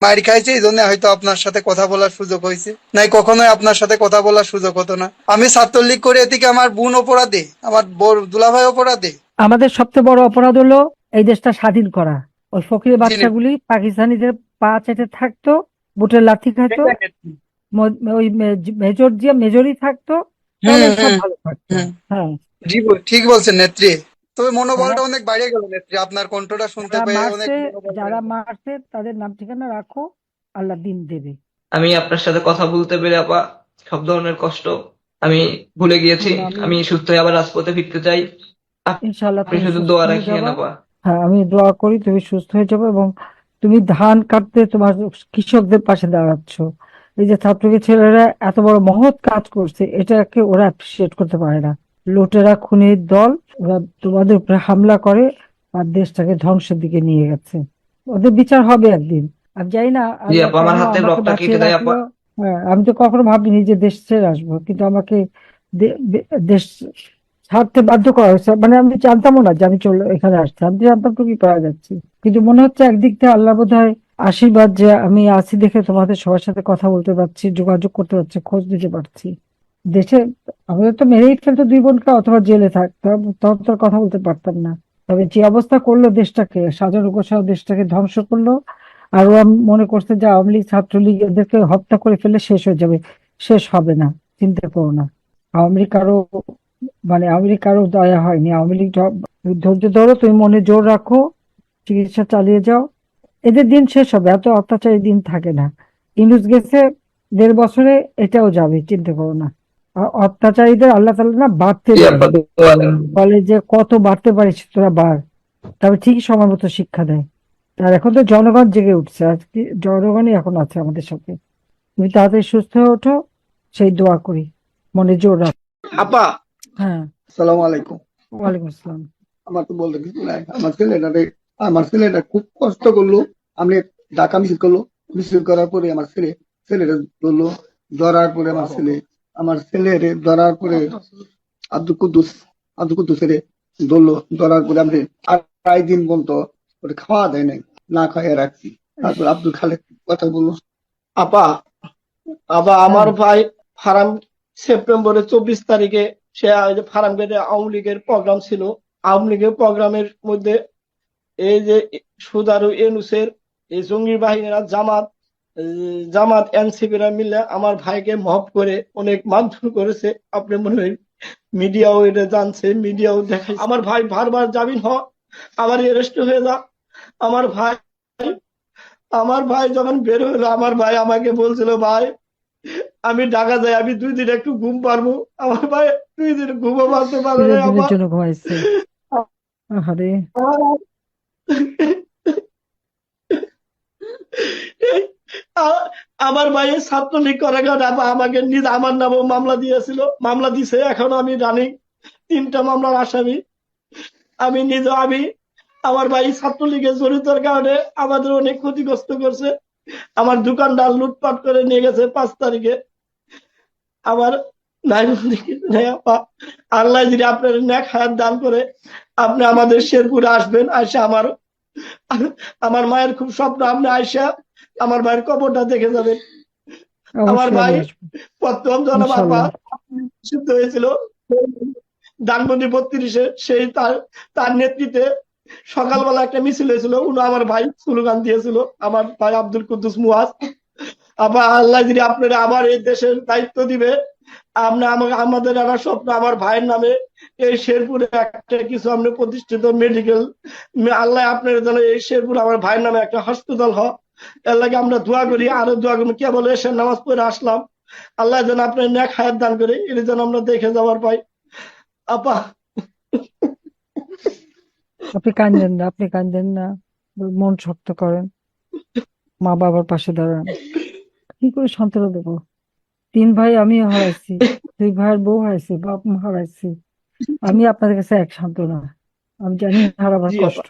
মাইর খাইছে, এই জন্য হয়তো আপনার সাথে কথা বলার সুযোগ হয়েছে, নাই কখনোই আপনার সাথে কথা বলার সুযোগ হতো না। আমি ছাত্রলীগ করে এদিকে আমার বোন অপরাধী, আমার দুলাভাই অপরাধী। আমাদের সবচেয়ে বড় অপরাধ হলো এই দেশটা স্বাধীন করা। ওই ফকির জি নেত্রী। বাচ্চাগুলি পাকিস্তানিদের পা চেটে থাকতো, বুটের লাথি খাইতো, সেটাই নেত্রী। ওই মেজর যে মেজরই থাকতো, হুম তাহলে সব হুম ভালো থাকতো। হুম। হ্যাঁ। জি ঠিক বলছেন নেত্রী। তবে যারা মনোবলটা অনেক বাইরে গেল নেত্রী, আপনার কণ্ঠটা শুনতে যারা পেয়ে অনেক মারছে মনোবল বেড়ে যারা গেল। মারছে তাদের নাম ঠিকানা রাখো, আল্লাহ দিন দেবে। আমি আপনার সাথে কথা বলতে পেরে আপা সব ধরনের কষ্ট আমি ভুলে গিয়েছি। আমি আমি সুস্থ হয়ে আবার রাজপথে ফিরতে চাই। ইনশাল্লাহ আপনি তুমি শুধু সুস্থ দোয়া হয়ে রাখিয়েন যাবা। আপা। হ্যাঁ, আমি দোয়া করি তুমি সুস্থ হয়ে যাবে, এবং তুমি ধান কাটতে তোমার কৃষকদের পাশে দাঁড়াচ্ছ। এই যে ছাত্রলীগের ছেলেরা এত বড় মহৎ কাজ করছে, এটাকে ওরা অ্যাপ্রিসিয়েট করতে পারে না। লুটেরা খুনির দল, ওরা তোমাদের উপরে হামলা করে আর দেশটাকে ধ্বংসের দিকে নিয়ে গেছে। ওদের বিচার হবে একদিন। আমি জানি না জি আল্লাহ আপা, আমার কেন হাতের আমাকে রগটা বাঁচিয়ে কেটে দেয় রাখলো। আপা। হ্যাঁ, আমি তো কখনো ভাবিনি যে দেশ ছেড়ে আসবো, কিন্তু আমাকে দেশ ছাড়তে বাধ্য করা হয়েছে। মানে আমি জানতামও না যে আমি চলে এখানে আসছি, আমি তো জানতাম তো কি করা যাচ্ছে। কিন্তু মনে হচ্ছে একদিক থেকে আল্লাহ বোধহয় আশীর্বাদ যে আমি আছি দেখে তোমাদের সবার সাথে কথা বলতে পারছি, যোগাযোগ করতে পারছি, খোঁজ নিতে পারছি। দেশে আমাদের তো মেরেই ফেলতো দুই বোনকে, অথবা জেলে থাকতাম, তখন তো আর কথা বলতে পারতাম না। তবে যে অবস্থা করলো দেশটাকে, সাজানো গোছানো দেশটাকে ধ্বংস করলো। আর ওরা মনে করছে যে আওয়ামী লীগ ছাত্রলীগ এদেরকে হত্যা করে ফেলে শেষ হয়ে যাবে। শেষ হবে না, চিন্তা করো না। আওয়ামী লীগ কারো, মানে আওয়ামী লীগ কারো দয়া হয়নি। আওয়ামী লীগ ধৈর্য ধরো, তুমি মনে জোর রাখো, চিকিৎসা চালিয়ে যাও। এদের দিন শেষ হবে, এত অত্যাচারী দিন থাকে না। ইউনূস গেছে 1.5 বছরে, এটাও যাবে, চিন্তা করো না। আর অত্যাচারীদের আল্লাহ তাআলা না বাড়তে জি দেয়, আপা, দোয়া রাখেন। বলে যে কত বাড়তে পারিস তোরা বাড়, তবে ঠিকই সময় মতো শিক্ষা দেয়। আর এখন তো জনগণ জেগে উঠছে, আর কি জনগণই এখন আছে আমাদের সাথে। তুমি তাড়াতাড়ি সুস্থ হয়ে ওঠো, সেই দোয়া করি, মনে জোর রাখো। আপা, হ্যাঁ। আসসালামু আলাইকুম। ওয়ালাইকুম আসসালাম। আমার তো বলতে কিছু নাই, আমার ছেলেটা খুব কষ্ট করলো। আমি ঢাকা মিছিল করলো, মিছিল করার পরে আমার ছেলেটা ধরলো। ধরার পরে আমার ছেলের ধরার পরে আব্দুল কুদ্দুস আব্দুল কুদ্দুসের ধরলো। ধরার পরে আমি 2.5 দিন পর্যন্ত ওটা খাওয়া দেয় নাই, না খাইয়ে রাখছি। তারপর আব্দুল খালেক কথা বললো। আপা, হ্যাঁ। আমার ভাই ফারাম সেপ্টেম্বরের 24 তারিখে সে ওই যে ফারাম গেটে আওয়ামী লীগের প্রোগ্রাম ছিল। আওয়ামী লীগের প্রোগ্রামের মধ্যে এই যে সুদারু ইউনূসের এই জঙ্গি বাহিনীরা জামাত এনসিপিরা মিলে আমার ভাইকে মহব করে অনেক মারধর করেছে। আপনি মনে হয় মিডিয়াও এটা জানছে, মিডিয়াও দেখাইছে। আমার ভাই বারবার জামিন হ, আমার অ্যারেস্ট হয়ে যা। আমার ভাই আমার ভাই যখন বের হলো, আমার ভাই আমাকে বলছিল, ভাই আমি ঢাকা যাই, আমি 2 দিন একটু ঘুম পারবো। আমার ভাই 2 দিন ঘুমও পারতে পারে না। চিরদিনের আমার জন্য ঘুমাইছে। আহারে। আ- আমার ভাইয়ের ছাত্রলীগ করার কারণে আমাকে আমার নামও মামলা দিয়েছিল, মামলা দিছে। এখন আমি রানিং 3টা মামলার আসামি। আমি আমার ভাই ছাত্রলীগের জড়িতর কারণে আমাদের অনেক ক্ষতিগ্রস্ত করছে। আমার দোকানটা লুটপাট করে নিয়ে গেছে 5 তারিখে। আমার নাই বলতে কিছু নাই আপা। আল্লাহ যদি আপনার নেক হায়াত দান করে, আপনি আমাদের শেরপুরে আসবেন, আয়সা আমার মায়ের খুব স্বপ্ন, আপনি আয়সা আমার মায়ের কবরটা দেখে যাবেন। আমার অবশ্যই ভাই আমি আসবো, প্রথম জনম আপা ইনশাল্লাহ। সিদ্ধ হয়েছিল ধানমন্ডি 32-এ। সেই তার তার নেতৃত্বে সকালবেলা একটা মিছিল হয়েছিল, উনি আমার ভাই স্লোগান দিয়েছিল, আমার ভাই আব্দুল কুদ্দুস মুয়াজ। আবার আল্লাহ যদি আপনারা আবার এই দেশের দায়িত্ব দিবে, আপনি আমাকে, আমাদের একটা স্বপ্ন আমার ভাইয়ের নামে এই শেরপুরে একটা কিছু আপনি প্রতিষ্ঠিত মেডিকেল, আল্লাহ আপনার যেন এই শেরপুর আমার ভাইয়ের নামে একটা হাসপাতাল হয়। এর লাগে আমরা দোয়া করি, আরো দোয়া করি। কেবল এসে নামাজ পড়ে আসলাম, আল্লাহ যেন আপনার নেক হায়াত দান করে, এটা যেন আমরা দেখে যাওয়ার পাই। আপা, আপনি কাঁদেন না, আপনি কাঁদেন না, মন শক্ত করেন, মা বাবার পাশে দাঁড়ান। কি করে সান্ত্বনা দেবো? 3 ভাই আমিও হারাইছি, 2 ভাইয়ের বউ হারাইছি, বাপ মা হারাইছি। আমি আপনাদের কাছে এক সান্ত্বনা। আমি জানি হারাবার জি আপা। কষ্ট,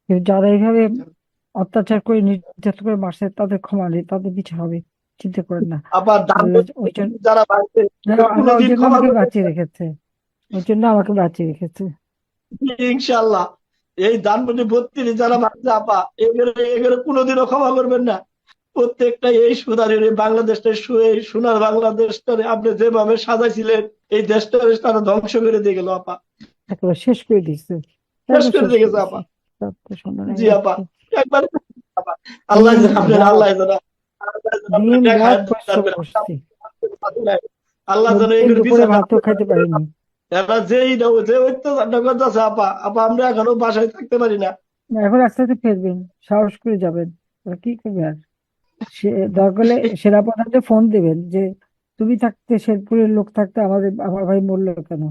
কিন্তু যারা এইভাবে অত্যাচার করে নির্যাতন করে মারছে তাদের ক্ষমা নেই, তাদের বিচার হবে। চিন্তা করেন না। আবার দান আল্লাহ ওই জন্য, যারা বাড়িতে আল্লাহ ওই কোনোদিন জন্য ক্ষমা আমাকে করবে বাঁচিয়ে রেখেছে, ওই জন্য আমাকে বাঁচিয়ে রেখেছে। না, ইনশাল্লাহ। এই ধানমন্ডি 32 যারা বাড়িতে আপা, এগুলো এগুলো কোনোদিনও ক্ষমা করবেন না। প্রত্যেকটা এই সুদারের এই বাংলাদেশটা এই সোনার বাংলাদেশটারে আপনি যেভাবে সাজাইছিলেন, এই দেশটারে তারা ধ্বংস করে দিয়ে গেল আপা, একেবারে শেষ করে দিচ্ছে, শেষ একবার করে শেষ দিয়ে করে গেছে দিচ্ছে। আপা। সব তো শোনা জি নেই আপা, আজকে। একবার আপা, আল্লাহ দিন আপনার রাত আল্লাহ যেন আপনার দিন নেক রাত হায়াত পরিশ্রম দান করছি, করেন। আল্লাহ যেন কোনদিন এগুলোর দুপুরে বিচার ভাতও খাইতে পারিনি। এরা যেই না যে অত্যাচারটা করতেছে আপা, আপা আমরা এখনো বাসায় থাকতে পারি না। না, এখন আস্তে আস্তে ফিরবেন, সাহস করে যাবেন। আর কি করবে আর, সে দরকার হলে সেনাপ্রধানকে ফোন দিবেন যে তুমি থাকতে, শেরপুরের লোক থাকতে আমার ভাই মরলো কেন।